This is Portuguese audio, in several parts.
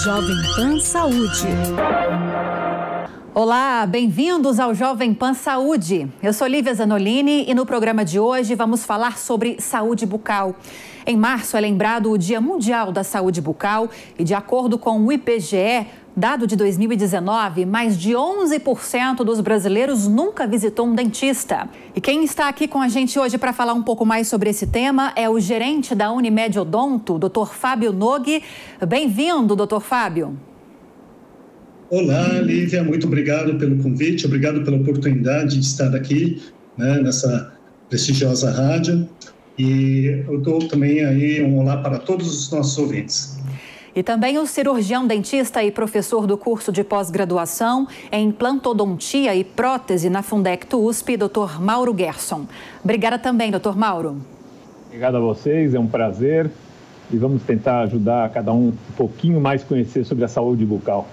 Jovem Pan Saúde. Olá, bem-vindos ao Jovem Pan Saúde. Eu sou Lívia Zanolini e no programa de hoje vamos falar sobre saúde bucal. Em março é lembrado o Dia Mundial da Saúde Bucal e, de acordo com o IBGE, dado de 2019, mais de 11% dos brasileiros nunca visitou um dentista. E quem está aqui com a gente hoje para falar um pouco mais sobre esse tema é o gerente da Unimed Odonto, Dr. Fábio Nogue. Bem-vindo, Dr. Fábio. Olá, Lívia, muito obrigado pelo convite, obrigado pela oportunidade de estar aqui, nessa prestigiosa rádio. E eu dou também aí um olá para todos os nossos ouvintes. E também o cirurgião dentista e professor do curso de pós-graduação em implantodontia e prótese na Fundecto USP, Dr. Mauro Gerson. Obrigada também, Dr. Mauro. Obrigado a vocês, é um prazer. E vamos tentar ajudar cada um pouquinho mais conhecer sobre a saúde bucal.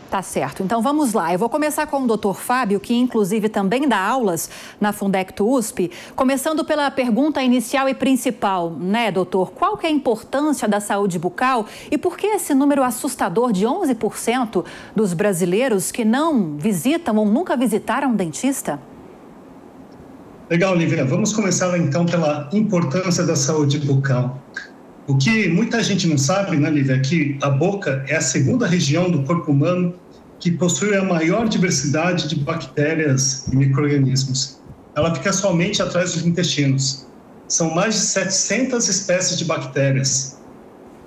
Tá certo. Então vamos lá. Eu vou começar com o Dr. Fábio, que inclusive também dá aulas na Fundecto USP. Começando pela pergunta inicial e principal, né, doutor? Qual que é a importância da saúde bucal e por que esse número assustador de 11% dos brasileiros que não visitam ou nunca visitaram um dentista? Legal, Lívia. Vamos começar então pela importância da saúde bucal. O que muita gente não sabe, né, Lívia, é que a boca é a segunda região do corpo humano que possui a maior diversidade de bactérias e micro-organismos. Ela fica somente atrás dos intestinos. São mais de 700 espécies de bactérias.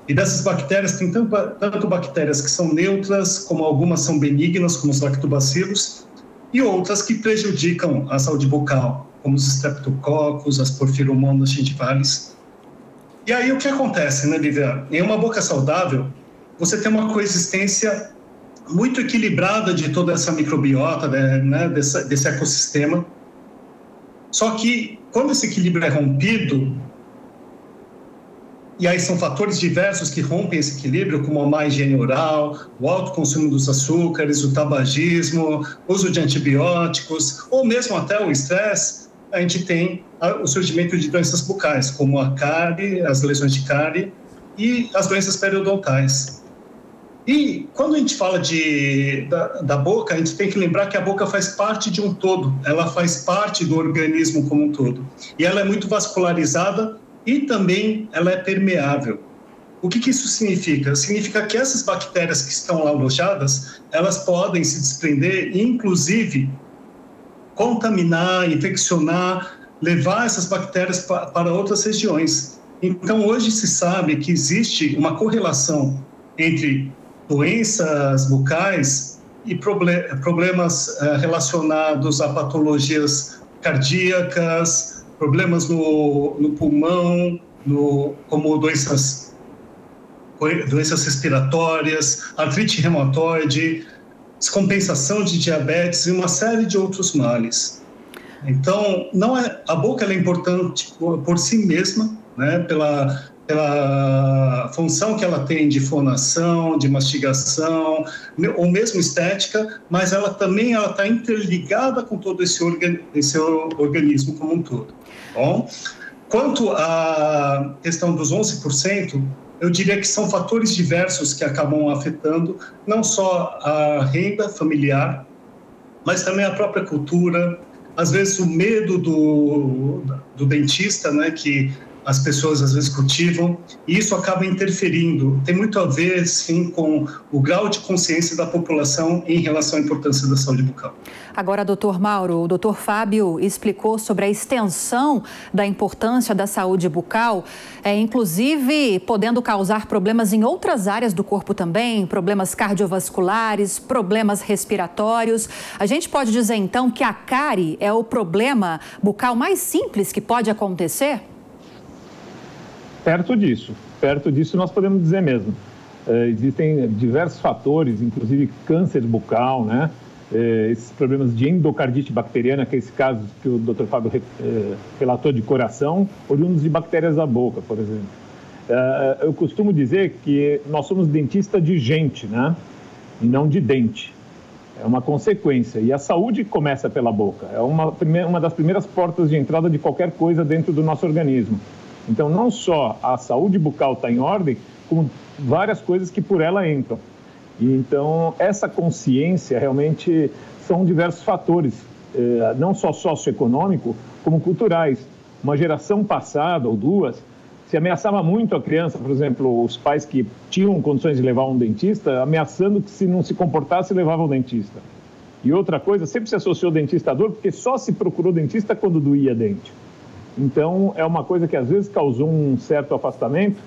E dessas bactérias, tem tanto bactérias que são neutras, como algumas são benignas, como os lactobacilos, e outras que prejudicam a saúde bucal, como os streptococcus, as porfiromonas gengivales. E aí o que acontece, né, Lívia? Em uma boca saudável, você tem uma coexistência muito equilibrada de toda essa microbiota, né, desse ecossistema. Só que quando esse equilíbrio é rompido, e aí são fatores diversos que rompem esse equilíbrio, como a má higiene oral, o alto consumo dos açúcares, o tabagismo, uso de antibióticos, ou mesmo até o estresse, a gente tem o surgimento de doenças bucais, como a cárie, as lesões de cárie e as doenças periodontais. E quando a gente fala da boca, a gente tem que lembrar que a boca faz parte de um todo, ela faz parte do organismo como um todo. E ela é muito vascularizada e também ela é permeável. O que isso significa? Significa que essas bactérias que estão lá alojadas, elas podem se desprender e, inclusive, contaminar, infeccionar, levar essas bactérias para outras regiões. Então, hoje se sabe que existe uma correlação entre doenças bucais e problemas relacionados a patologias cardíacas, problemas no pulmão, como doenças respiratórias, artrite reumatoide, descompensação de diabetes e uma série de outros males. Então, a boca ela é importante por si mesma, né, pela função que ela tem de fonação, de mastigação, ou mesmo estética, mas ela também está interligada com todo esse organismo como um todo. Bom, quanto à questão dos 11%, eu diria que são fatores diversos que acabam afetando não só a renda familiar, mas também a própria cultura, às vezes o medo do dentista, né, que as pessoas às vezes cultivam, e isso acaba interferindo. Tem muito a ver, sim, com o grau de consciência da população em relação à importância da saúde bucal. Agora, doutor Mauro, o doutor Fábio explicou sobre a extensão da importância da saúde bucal, inclusive podendo causar problemas em outras áreas do corpo também, problemas cardiovasculares, problemas respiratórios. A gente pode dizer, então, que a cárie é o problema bucal mais simples que pode acontecer? Perto disso nós podemos dizer mesmo. Existem diversos fatores, inclusive câncer bucal, né? Esses problemas de endocardite bacteriana, que é esse caso que o Dr. Fábio relatou de coração, oriundos de bactérias da boca, por exemplo. Eu costumo dizer que nós somos dentista de gente, né? E não de dente. É uma consequência. E a saúde começa pela boca. É uma das primeiras portas de entrada de qualquer coisa dentro do nosso organismo. Então, não só a saúde bucal está em ordem, como várias coisas que por ela entram. E, então, essa consciência realmente são diversos fatores, não só socioeconômico, como culturais. Uma geração passada ou duas se ameaçava muito a criança, por exemplo, os pais que tinham condições de levar um dentista, ameaçando que se não se comportasse, levavam o dentista. E outra coisa, sempre se associou dentista à dor, porque só se procurou dentista quando doía dente. Então, é uma coisa que às vezes causou um certo afastamento,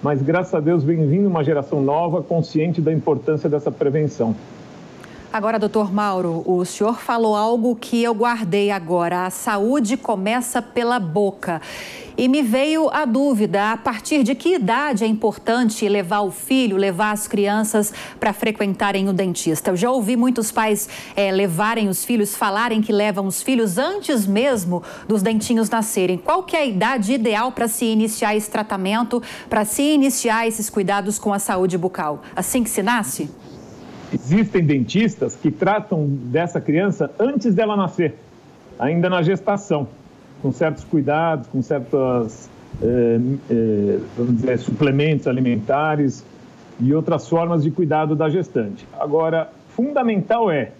mas graças a Deus vem vindo uma geração nova, consciente da importância dessa prevenção. Agora, doutor Mauro, o senhor falou algo que eu guardei agora. A saúde começa pela boca. E me veio a dúvida, a partir de que idade é importante levar o filho, levar as crianças para frequentarem o dentista? Eu já ouvi muitos pais levarem os filhos, falarem que levam os filhos antes mesmo dos dentinhos nascerem. Qual que é a idade ideal para se iniciar esse tratamento, para se iniciar esses cuidados com a saúde bucal? Assim que se nasce? Existem dentistas que tratam dessa criança antes dela nascer, ainda na gestação, com certos cuidados, com certos vamos dizer, suplementos alimentares e outras formas de cuidado da gestante. Agora, fundamental é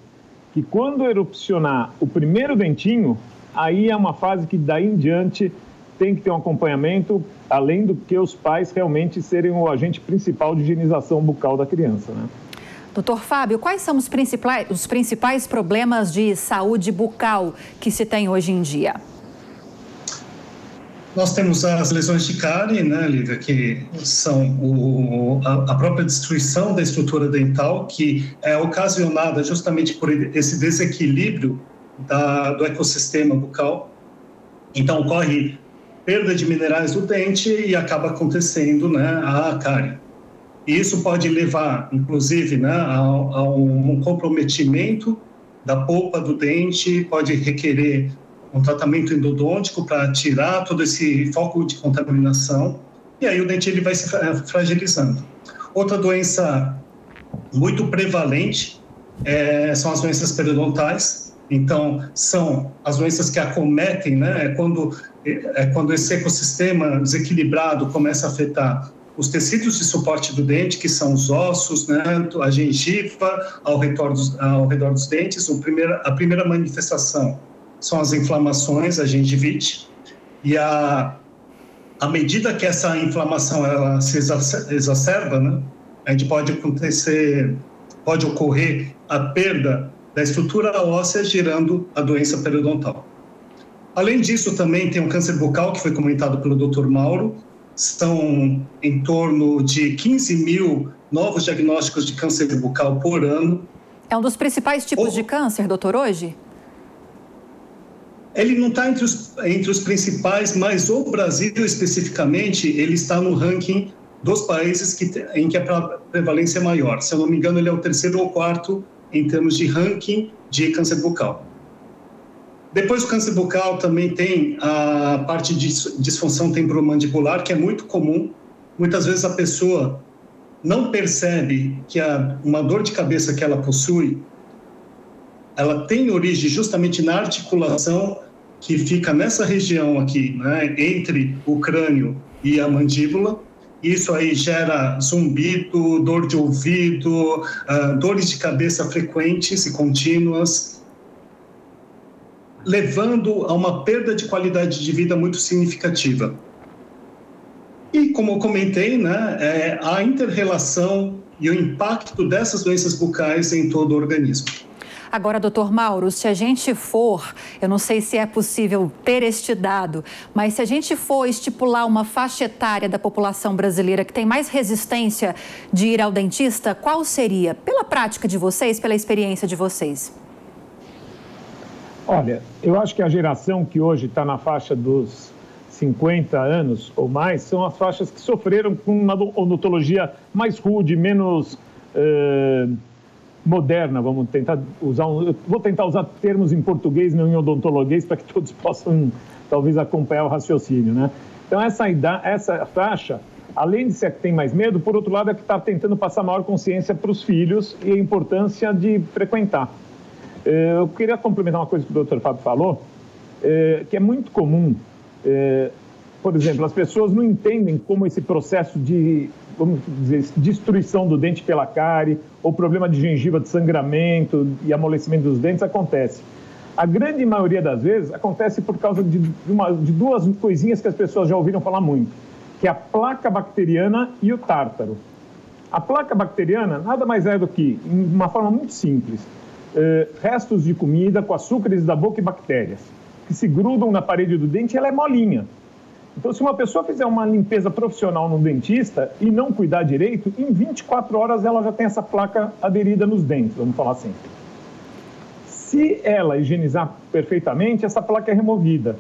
que quando erupcionar o primeiro dentinho, aí é uma fase que daí em diante tem que ter um acompanhamento, além do que os pais realmente serem o agente principal de higienização bucal da criança, né? Doutor Fábio, quais são os principais problemas de saúde bucal que se tem hoje em dia? Nós temos as lesões de cárie, né, Lívia, que são a própria destruição da estrutura dental, que é ocasionada justamente por esse desequilíbrio do ecossistema bucal. Então, ocorre perda de minerais do dente e acaba acontecendo, né, a cárie. E isso pode levar, inclusive, né, a um comprometimento da polpa do dente, pode requerer um tratamento endodôntico para tirar todo esse foco de contaminação, e aí o dente ele vai se fragilizando. Outra doença muito prevalente são as doenças periodontais. Então, são as doenças que acometem, né, quando esse ecossistema desequilibrado começa a afetar os tecidos de suporte do dente, que são os ossos, né, a gengiva ao redor dos dentes. A primeira manifestação são as inflamações, a gengivite, e à medida que essa inflamação ela se exacerba, né, a gente pode ocorrer a perda da estrutura óssea, gerando a doença periodontal. Além disso, também tem o câncer bucal, que foi comentado pelo Dr. Mauro. São em torno de 15 mil novos diagnósticos de câncer bucal por ano. É um dos principais tipos de câncer, doutor, hoje? Ele não está entre os principais, mas o Brasil, especificamente, ele está no ranking dos países em que a prevalência é maior. Se eu não me engano, ele é o 3º ou 4º em termos de ranking de câncer bucal. Depois do câncer bucal também tem a parte de disfunção temporomandibular, que é muito comum. Muitas vezes a pessoa não percebe que uma dor de cabeça que ela possui, ela tem origem justamente na articulação que fica nessa região aqui, né, entre o crânio e a mandíbula. Isso aí gera zumbido, dor de ouvido, dores de cabeça frequentes e contínuas, levando a uma perda de qualidade de vida muito significativa. E, como eu comentei, né, a inter-relação e o impacto dessas doenças bucais em todo o organismo. Agora, doutor Mauro, se a gente for, eu não sei se é possível ter este dado, mas se a gente for estipular uma faixa etária da população brasileira que tem mais resistência de ir ao dentista, qual seria? Pela prática de vocês, pela experiência de vocês? Olha, eu acho que a geração que hoje está na faixa dos 50 anos ou mais são as faixas que sofreram com uma odontologia mais rude, menos moderna. Vamos tentar vou tentar usar termos em português, não em odontologuês, para que todos possam talvez acompanhar o raciocínio, né? Então essa faixa, além de ser a que tem mais medo, por outro lado é que está tentando passar maior consciência para os filhos e a importância de frequentar. Eu queria complementar uma coisa que o Dr. Fábio falou, que é muito comum por exemplo, as pessoas não entendem como esse processo de, vamos dizer, destruição do dente pela cárie ou problema de gengiva, de sangramento e amolecimento dos dentes acontece. A grande maioria das vezes acontece por causa de duas coisinhas que as pessoas já ouviram falar muito, que é a placa bacteriana e o tártaro. A placa bacteriana nada mais é do que, de uma forma muito simples, restos de comida com açúcares da boca e bactérias, que se grudam na parede do dente e ela é molinha. Então, se uma pessoa fizer uma limpeza profissional no dentista e não cuidar direito, em 24 horas ela já tem essa placa aderida nos dentes, vamos falar assim. Se ela higienizar perfeitamente, essa placa é removida.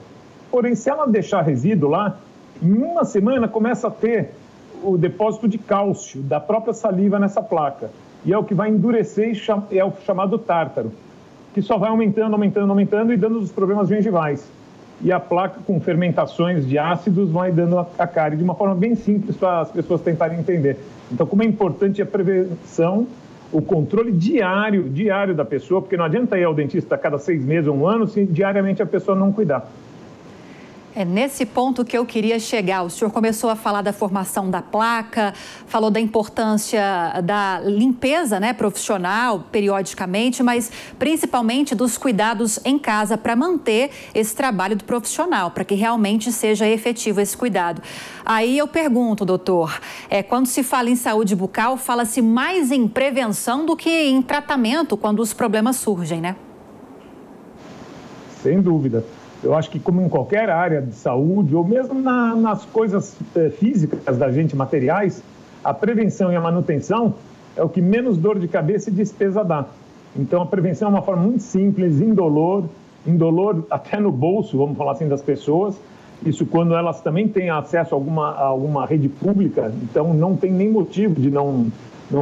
Porém, se ela deixar resíduo lá, em uma semana começa a ter o depósito de cálcio da própria saliva nessa placa. E é o que vai endurecer e é o chamado tártaro, que só vai aumentando e dando os problemas gengivais. E a placa com fermentações de ácidos vai dando a cárie de uma forma bem simples para as pessoas tentarem entender. Então, como é importante a prevenção, o controle diário da pessoa, porque não adianta ir ao dentista a cada 6 meses ou 1 ano se diariamente a pessoa não cuidar. É nesse ponto que eu queria chegar. O senhor começou a falar da formação da placa, falou da importância da limpeza, né, profissional, periodicamente, mas principalmente dos cuidados em casa para manter esse trabalho do profissional, para que realmente seja efetivo esse cuidado. Aí eu pergunto, doutor, quando se fala em saúde bucal, fala-se mais em prevenção do que em tratamento quando os problemas surgem, né? Sem dúvida. Eu acho que, como em qualquer área de saúde, ou mesmo nas coisas físicas da gente, materiais, a prevenção e a manutenção é o que menos dor de cabeça e despesa dá. Então, a prevenção é uma forma muito simples, indolor até no bolso, vamos falar assim, das pessoas. Isso quando elas também têm acesso a alguma rede pública, então não tem nem motivo de não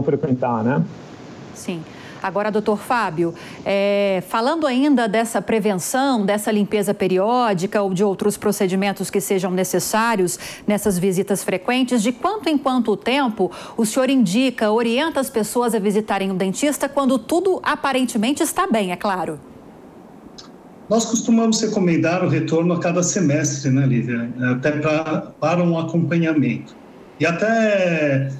frequentar, né? Sim. Agora, doutor Fábio, falando ainda dessa prevenção, dessa limpeza periódica ou de outros procedimentos que sejam necessários nessas visitas frequentes, de quanto em quanto tempo o senhor orienta as pessoas a visitarem o dentista quando tudo aparentemente está bem, é claro? Nós costumamos recomendar o retorno a cada semestre, né, Lívia? Até para um acompanhamento. E até...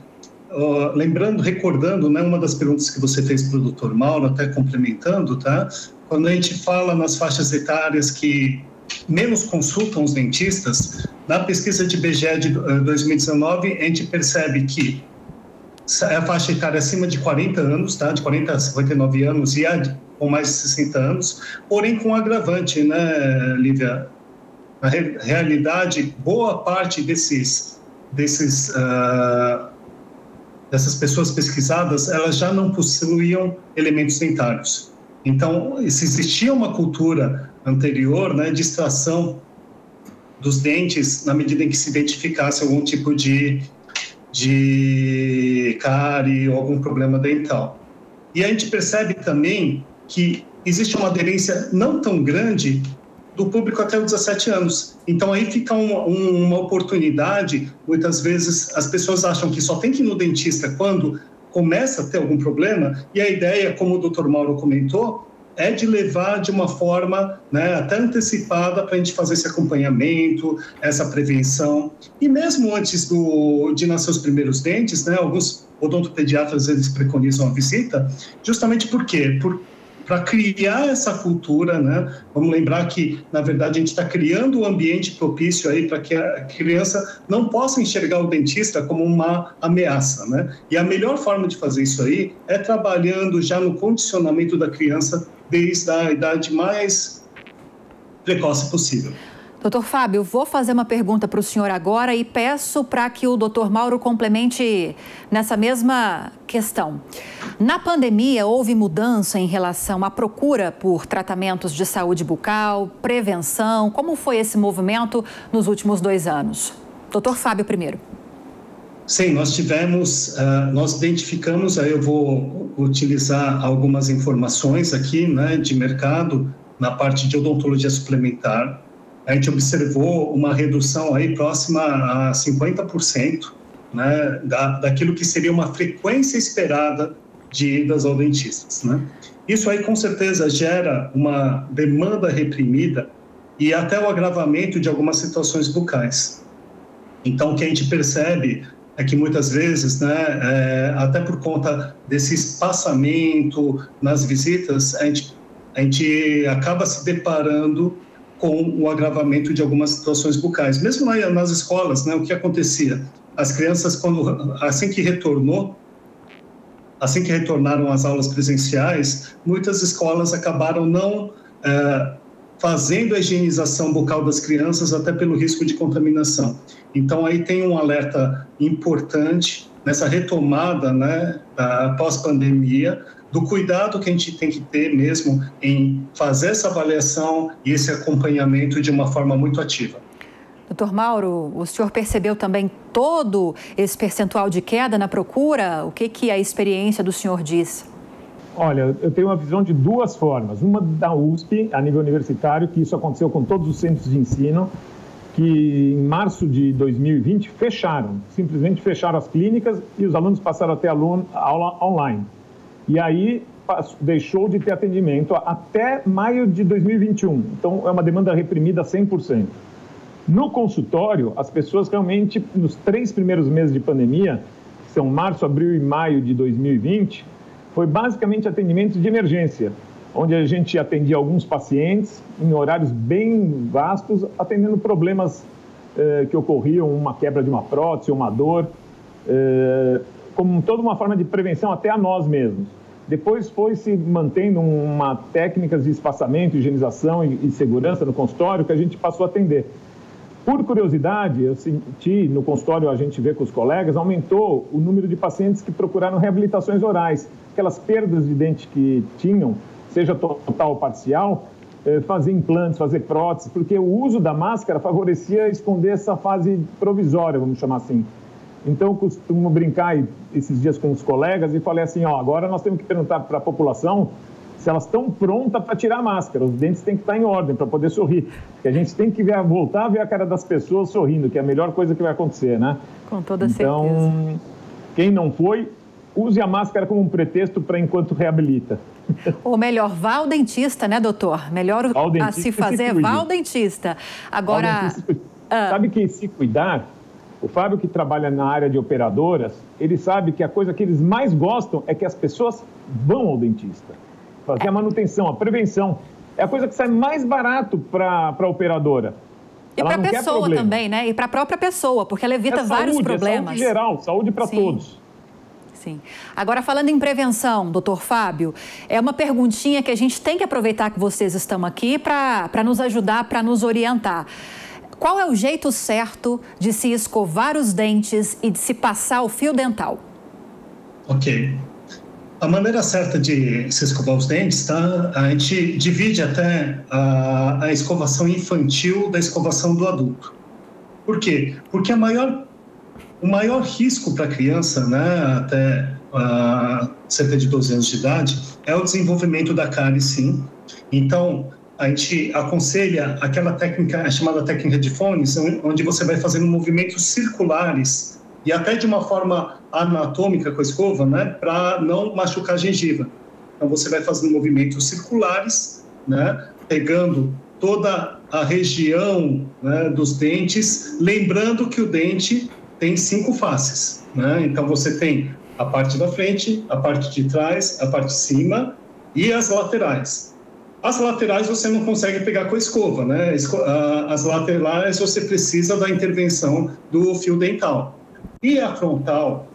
recordando, né, uma das perguntas que você fez para o Dr. Mauro, até complementando, tá? Quando a gente fala nas faixas etárias que menos consultam os dentistas, na pesquisa de IBGE de 2019, a gente percebe que a faixa etária acima de 40 anos, tá? De 40 a 59 anos e com mais de 60 anos, porém com agravante, né, Lívia? Na realidade, boa parte dessas pessoas pesquisadas, elas já não possuíam elementos dentários. Então, se existia uma cultura anterior, né, de extração dos dentes na medida em que se identificasse algum tipo de cárie ou algum problema dental. E a gente percebe também que existe uma aderência não tão grande do público até os 17 anos. Então, aí fica uma oportunidade. Muitas vezes, as pessoas acham que só tem que ir no dentista quando começa a ter algum problema, e a ideia, como o Dr. Mauro comentou, é de levar de uma forma, né, até antecipada para a gente fazer esse acompanhamento, essa prevenção. E mesmo antes de nascer os primeiros dentes, né, alguns odontopediatras, eles preconizam a visita, justamente por quê? Para criar essa cultura, né? Vamos lembrar que, na verdade, a gente está criando um ambiente propício aí para que a criança não possa enxergar o dentista como uma ameaça, né? E a melhor forma de fazer isso aí é trabalhando já no condicionamento da criança desde a idade mais precoce possível. Doutor Fábio, vou fazer uma pergunta para o senhor agora e peço para que o doutor Mauro complemente nessa mesma questão. Na pandemia, houve mudança em relação à procura por tratamentos de saúde bucal, prevenção? Como foi esse movimento nos últimos 2 anos? Doutor Fábio, primeiro. Sim, nós identificamos, aí eu vou utilizar algumas informações aqui, né, de mercado, na parte de odontologia suplementar. A gente observou uma redução aí próxima a 50%, né, daquilo que seria uma frequência esperada de idas ao dentista, né? Isso aí com certeza gera uma demanda reprimida e até o agravamento de algumas situações bucais. Então, o que a gente percebe é que muitas vezes, né, até por conta desse espaçamento nas visitas, a gente acaba se deparando com o agravamento de algumas situações bucais. Mesmo lá nas escolas, né, o que acontecia? As crianças, assim que retornaram às aulas presenciais, muitas escolas acabaram não fazendo a higienização bucal das crianças, até pelo risco de contaminação. Então, aí tem um alerta importante nessa retomada, né, pós-pandemia, do cuidado que a gente tem que ter mesmo em fazer essa avaliação e esse acompanhamento de uma forma muito ativa. Doutor Mauro, o senhor percebeu também todo esse percentual de queda na procura? O que a experiência do senhor diz? Olha, eu tenho uma visão de duas formas. Uma da USP, a nível universitário, que isso aconteceu com todos os centros de ensino, que em março de 2020 simplesmente fecharam as clínicas e os alunos passaram a ter aula online. E aí deixou de ter atendimento até maio de 2021. Então, é uma demanda reprimida 100%. No consultório, as pessoas realmente, nos 3 primeiros meses de pandemia, que são março, abril e maio de 2020, foi basicamente atendimento de emergência, onde a gente atendia alguns pacientes em horários bem vastos, atendendo problemas que ocorriam, uma quebra de uma prótese, uma dor, como toda uma forma de prevenção até a nós mesmos. Depois foi se mantendo uma técnicas de espaçamento, higienização e segurança no consultório que a gente passou a atender. Por curiosidade, eu senti no consultório, a gente vê com os colegas, aumentou o número de pacientes que procuraram reabilitações orais. Aquelas perdas de dente que tinham, seja total ou parcial, fazer implantes, fazer próteses, porque o uso da máscara favorecia esconder essa fase provisória, vamos chamar assim. Então, eu costumo brincar esses dias com os colegas e falei assim, agora nós temos que perguntar para a população se elas estão prontas para tirar a máscara. Os dentes têm que estar em ordem para poder sorrir. Porque a gente tem que voltar a ver a cara das pessoas sorrindo, que é a melhor coisa que vai acontecer, né? Com toda certeza. Então, quem não foi, use a máscara como um pretexto para enquanto reabilita. Ou melhor, vá ao dentista, né, doutor? Melhor a se fazer, vá ao dentista. Agora... Sabe que se cuidar... O Fábio, que trabalha na área de operadoras, ele sabe que a coisa que eles mais gostam é que as pessoas vão ao dentista. Fazer a manutenção, a prevenção. É a coisa que sai mais barato para a operadora. E para a pessoa também, né? E para a própria pessoa, porque ela evita vários problemas. Saúde geral, saúde para todos. Sim. Agora, falando em prevenção, doutor Fábio, é uma perguntinha que a gente tem que aproveitar que vocês estão aqui para nos ajudar, para nos orientar. Qual é o jeito certo de se escovar os dentes e de se passar o fio dental? Ok. A maneira certa de se escovar os dentes, tá? A gente divide até a escovação infantil da escovação do adulto. Por quê? Porque o maior risco para a criança, né, até cerca de 12 anos de idade, é o desenvolvimento da cárie, sim. Então, a gente aconselha aquela técnica, chamada técnica de fones, onde você vai fazendo movimentos circulares e até de uma forma anatômica com a escova, né, para não machucar a gengiva. Então, você vai fazendo movimentos circulares, né, pegando toda a região, né, dos dentes, lembrando que o dente tem 5 faces, né? Então, você tem a parte da frente, a parte de trás, a parte de cima e as laterais. As laterais você não consegue pegar com a escova, né? As laterais você precisa da intervenção do fio dental. E a frontal,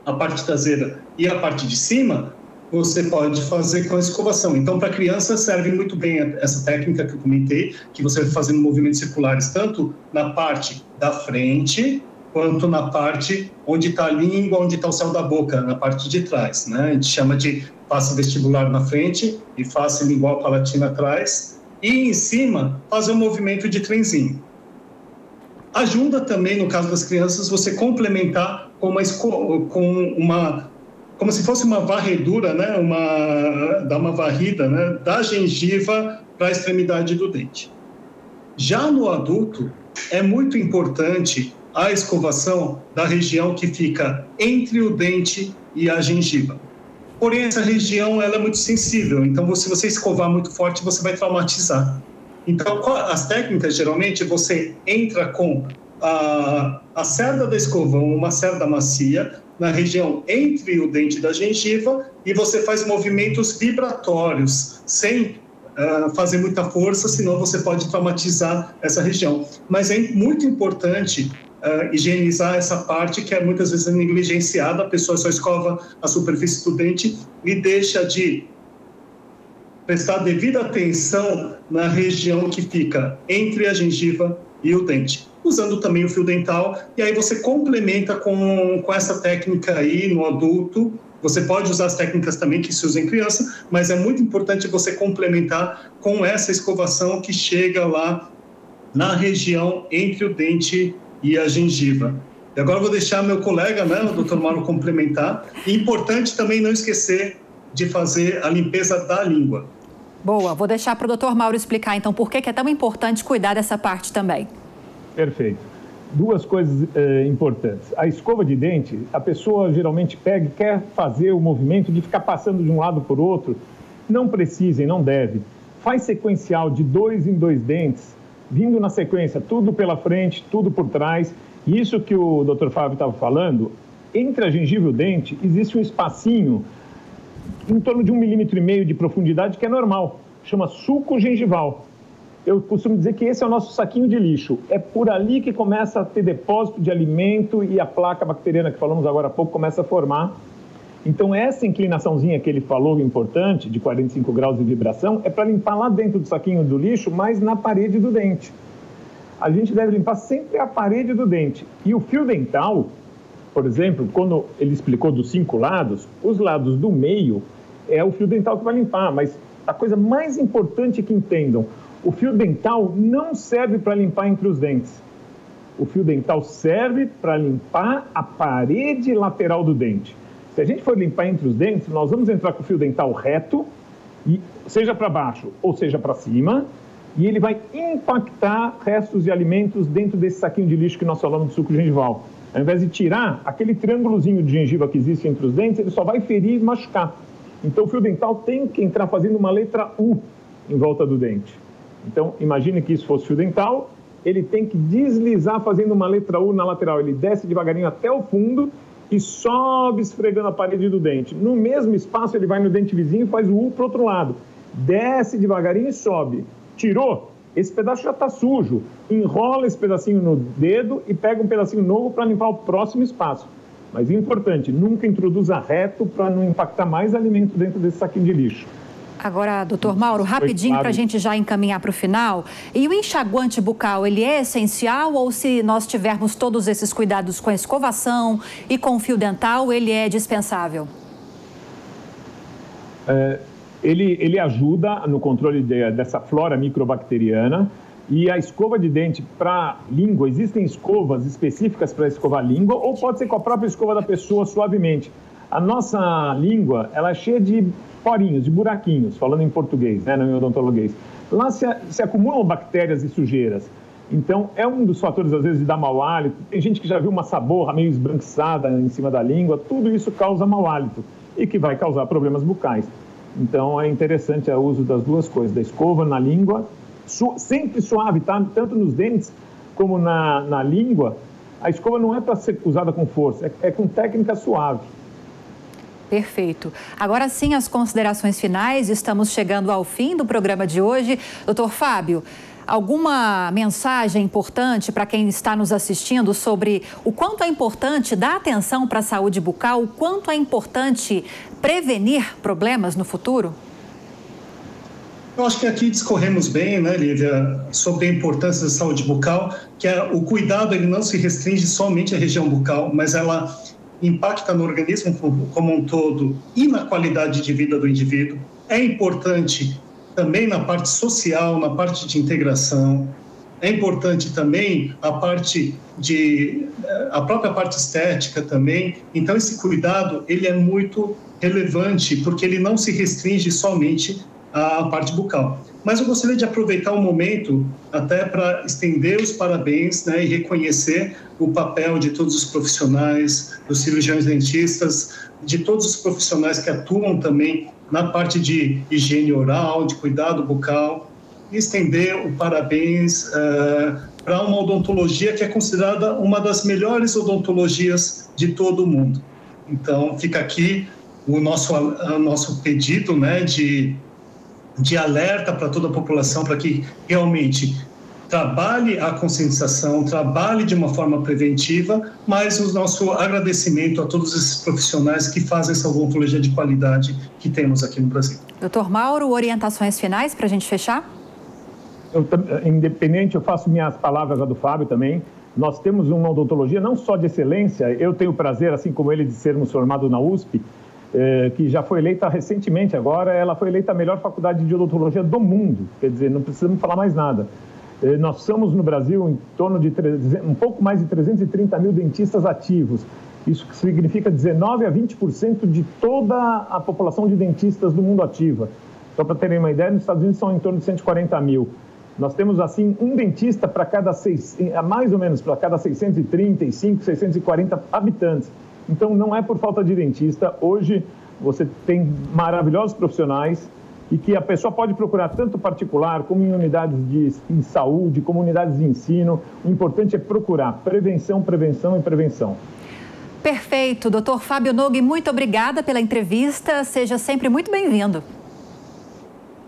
a parte traseira e a parte de cima, você pode fazer com a escovação. Então, para criança serve muito bem essa técnica que eu comentei, que você vai fazendo movimentos circulares tanto na parte da frente, quanto na parte onde está a língua, onde está o céu da boca, na parte de trás, né? A gente chama de face vestibular na frente e face lingual palatina atrás. E em cima, fazer um movimento de trenzinho. Ajuda também, no caso das crianças, você complementar como se fosse uma varredura, né? Dar uma varrida, né, da gengiva para a extremidade do dente. Já no adulto, é muito importante a escovação da região que fica entre o dente e a gengiva. Porém, essa região ela é muito sensível, então se você escovar muito forte, você vai traumatizar. Então, as técnicas, geralmente, você entra com a cerda da escova, uma cerda macia, na região entre o dente da gengiva, e você faz movimentos vibratórios, sem fazer muita força, senão você pode traumatizar essa região. Mas é muito importante higienizar essa parte que muitas vezes é negligenciada, a pessoa só escova a superfície do dente e deixa de prestar devida atenção na região que fica entre a gengiva e o dente, usando também o fio dental, e aí você complementa com essa técnica aí no adulto. Você pode usar as técnicas também que se usam em criança, mas é muito importante você complementar com essa escovação que chega lá na região entre o dente e a gengiva. E agora eu vou deixar meu colega, né, o Dr. Mauro, complementar. E importante também não esquecer de fazer a limpeza da língua. Boa, vou deixar para o Dr. Mauro explicar então por que é tão importante cuidar dessa parte também. Perfeito. Duas coisas importantes. A escova de dente, a pessoa geralmente pega e quer fazer o movimento de ficar passando de um lado para o outro. Não precisa e não deve. Faz sequencial de 2 em 2 dentes, vindo na sequência, tudo pela frente, tudo por trás. Isso que o Dr. Fábio estava falando, entre a gengiva e o dente, existe um espacinho em torno de 1,5 milímetro de profundidade, que é normal, chama sulco gengival. Eu costumo dizer que esse é o nosso saquinho de lixo. É por ali que começa a ter depósito de alimento e a placa bacteriana que falamos agora há pouco começa a formar. Então, essa inclinaçãozinha que ele falou, importante, de 45 graus de vibração, é para limpar lá dentro do saquinho do lixo, mas na parede do dente. A gente deve limpar sempre a parede do dente. E o fio dental, por exemplo, quando ele explicou dos 5 lados, os lados do meio é o fio dental que vai limpar, mas a coisa mais importante é que entendam, o fio dental não serve para limpar entre os dentes. O fio dental serve para limpar a parede lateral do dente. Se a gente for limpar entre os dentes, nós vamos entrar com o fio dental reto, e seja para baixo ou seja para cima, e ele vai impactar restos de alimentos dentro desse saquinho de lixo que nós falamos do suco gengival. Ao invés de tirar aquele triângulozinho de gengiva que existe entre os dentes, ele só vai ferir e machucar. Então o fio dental tem que entrar fazendo uma letra U em volta do dente. Então, imagine que isso fosse fio dental, ele tem que deslizar fazendo uma letra U na lateral. Ele desce devagarinho até o fundo e sobe esfregando a parede do dente. No mesmo espaço, ele vai no dente vizinho e faz o U para o outro lado. Desce devagarinho e sobe. Tirou? Esse pedaço já está sujo. Enrola esse pedacinho no dedo e pega um pedacinho novo para limpar o próximo espaço. Mas importante, nunca introduza reto para não impactar mais alimento dentro desse saquinho de lixo. Agora, doutor Mauro, rapidinho para a gente já encaminhar para o final. E o enxaguante bucal, ele é essencial ou se nós tivermos todos esses cuidados com a escovação e com o fio dental, ele é dispensável? Ele ajuda no controle dessa flora microbacteriana. E a escova de dente para língua, existem escovas específicas para escovar a língua ou pode ser com a própria escova da pessoa suavemente. A nossa língua, ela é cheia de porinhos, de buraquinhos, falando em português, né, não em odontologuês. Lá se acumulam bactérias e sujeiras. Então, é um dos fatores, às vezes, de dar mau hálito. Tem gente que já viu uma saborra meio esbranquiçada em cima da língua. Tudo isso causa mau hálito e que vai causar problemas bucais. Então, é interessante o uso das duas coisas, da escova na língua, sempre suave, tá? Tanto nos dentes como na língua. A escova não é para ser usada com força, é com técnica suave. Perfeito. Agora sim, as considerações finais. Estamos chegando ao fim do programa de hoje. Doutor Fábio, alguma mensagem importante para quem está nos assistindo sobre o quanto é importante dar atenção para a saúde bucal, o quanto é importante prevenir problemas no futuro? Eu acho que aqui discorremos bem, né, Lívia, sobre a importância da saúde bucal, que o cuidado ele não se restringe somente à região bucal, mas ela impacta no organismo como um todo e na qualidade de vida do indivíduo. É importante também na parte social, na parte de integração. É importante também a própria parte estética também. Então, esse cuidado, ele é muito relevante, porque ele não se restringe somente à parte bucal. Mas eu gostaria de aproveitar o momento até para estender os parabéns, né, e reconhecer o papel de todos os profissionais, dos cirurgiões dentistas, de todos os profissionais que atuam também na parte de higiene oral, de cuidado bucal, e estender o parabéns para uma odontologia que é considerada uma das melhores odontologias de todo o mundo. Então, fica aqui o nosso pedido, né, de alerta para toda a população, para que realmente trabalhe a conscientização, trabalhe de uma forma preventiva, mas o nosso agradecimento a todos esses profissionais que fazem essa odontologia de qualidade que temos aqui no Brasil. Dr. Mauro, orientações finais para a gente fechar? Independente, eu faço minhas palavras, a do Fábio também. Nós temos uma odontologia não só de excelência, eu tenho o prazer, assim como ele, de sermos formados na USP, que já foi eleita recentemente agora, ela foi eleita a melhor faculdade de odontologia do mundo, quer dizer, não precisamos falar mais nada. Nós somos no Brasil em torno de um pouco mais de 330 mil dentistas ativos, isso significa 19 a 20% de toda a população de dentistas do mundo ativa. Só para terem uma ideia, nos Estados Unidos são em torno de 140 mil. Nós temos, assim, um dentista para cada mais ou menos para cada 635, 640 habitantes. Então, não é por falta de dentista. Hoje, você tem maravilhosos profissionais e que a pessoa pode procurar tanto particular como em unidades de saúde, como unidades de ensino. O importante é procurar prevenção, prevenção e prevenção. Perfeito. Dr. Fábio Nogue, muito obrigada pela entrevista. Seja sempre muito bem-vindo.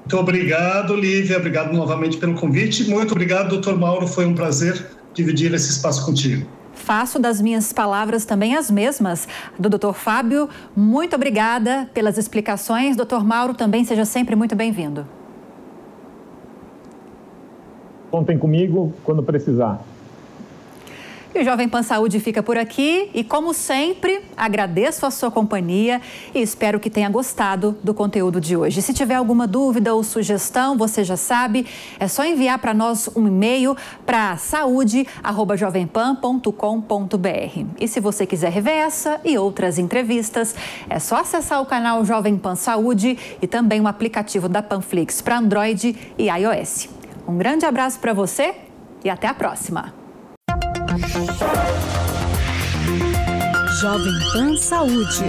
Muito obrigado, Lívia. Obrigado novamente pelo convite. Muito obrigado, doutor Mauro. Foi um prazer dividir esse espaço contigo. Faço das minhas palavras também as mesmas do Dr. Fábio. Muito obrigada pelas explicações. Dr. Mauro, também seja sempre muito bem-vindo. Contem comigo quando precisar. E o Jovem Pan Saúde fica por aqui e, como sempre, agradeço a sua companhia e espero que tenha gostado do conteúdo de hoje. Se tiver alguma dúvida ou sugestão, você já sabe, é só enviar para nós um e-mail para saude@jovempan.com.br. E se você quiser rever essa e outras entrevistas, é só acessar o canal Jovem Pan Saúde e também o aplicativo da Panflix para Android e iOS. Um grande abraço para você e até a próxima. Jovem Pan Saúde.